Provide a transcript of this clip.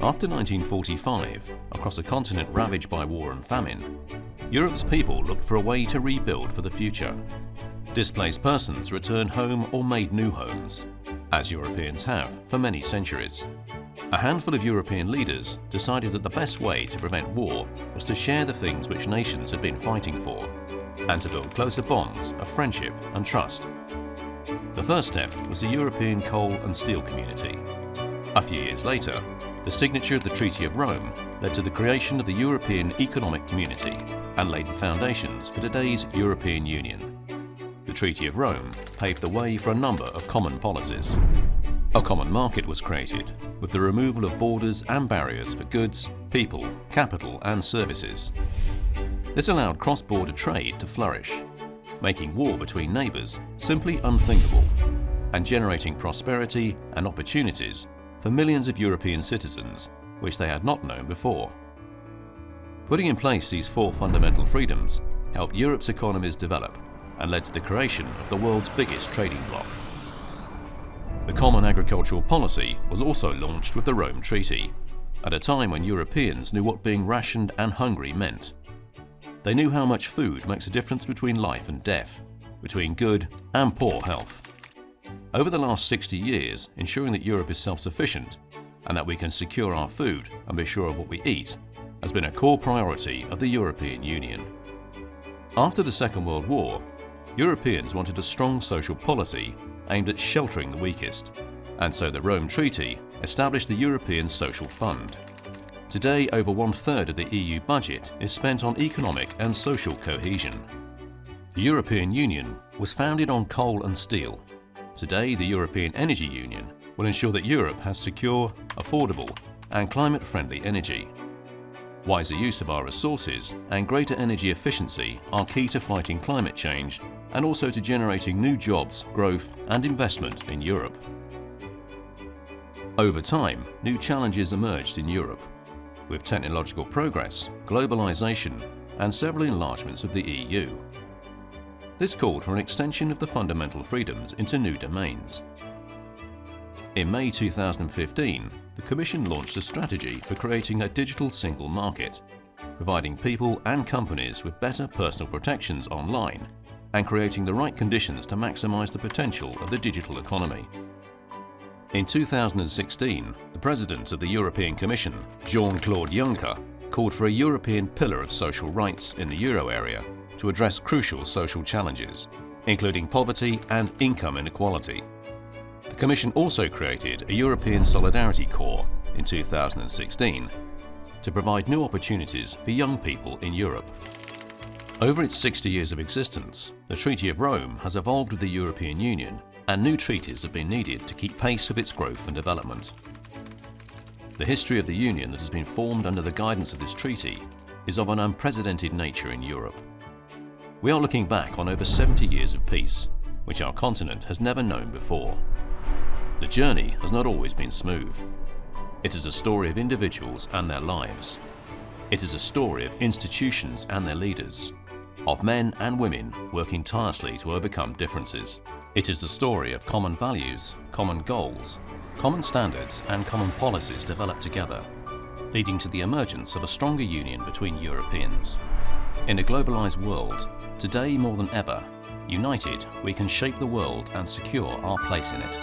After 1945, across a continent ravaged by war and famine, Europe's people looked for a way to rebuild for the future. Displaced persons returned home or made new homes, as Europeans have for many centuries. A handful of European leaders decided that the best way to prevent war was to share the things which nations had been fighting for, and to build closer bonds of friendship and trust. The first step was the European Coal and Steel Community. A few years later, the signature of the Treaty of Rome led to the creation of the European Economic Community and laid the foundations for today's European Union. The Treaty of Rome paved the way for a number of common policies. A common market was created, with the removal of borders and barriers for goods, people, capital and services. This allowed cross-border trade to flourish, making war between neighbours simply unthinkable, and generating prosperity and opportunities for millions of European citizens, which they had not known before. Putting in place these four fundamental freedoms helped Europe's economies develop and led to the creation of the world's biggest trading bloc. The Common Agricultural Policy was also launched with the Rome Treaty, at a time when Europeans knew what being rationed and hungry meant. They knew how much food makes a difference between life and death, between good and poor health. Over the last 60 years, ensuring that Europe is self-sufficient and that we can secure our food and be sure of what we eat has been a core priority of the European Union. After the Second World War, Europeans wanted a strong social policy aimed at sheltering the weakest, and so the Rome Treaty established the European Social Fund. Today, over 1/3 of the EU budget is spent on economic and social cohesion. The European Union was founded on coal and steel. Today, the European Energy Union will ensure that Europe has secure, affordable and climate-friendly energy. Wiser use of our resources and greater energy efficiency are key to fighting climate change and also to generating new jobs, growth and investment in Europe. Over time, new challenges emerged in Europe, with technological progress, globalization and several enlargements of the EU. This called for an extension of the fundamental freedoms into new domains. In May 2015, the Commission launched a strategy for creating a digital single market, providing people and companies with better personal protections online and creating the right conditions to maximize the potential of the digital economy. In 2016, the President of the European Commission, Jean-Claude Juncker, called for a European pillar of social rights in the euro area to address crucial social challenges, including poverty and income inequality. The Commission also created a European Solidarity Corps in 2016 to provide new opportunities for young people in Europe. Over its 60 years of existence, the Treaty of Rome has evolved with the European Union, and new treaties have been needed to keep pace with its growth and development. The history of the Union that has been formed under the guidance of this treaty is of an unprecedented nature in Europe. We are looking back on over 70 years of peace, which our continent has never known before. The journey has not always been smooth. It is a story of individuals and their lives. It is a story of institutions and their leaders, of men and women working tirelessly to overcome differences. It is the story of common values, common goals, common standards and common policies developed together, leading to the emergence of a stronger union between Europeans. In a globalized world, today more than ever, united we can shape the world and secure our place in it.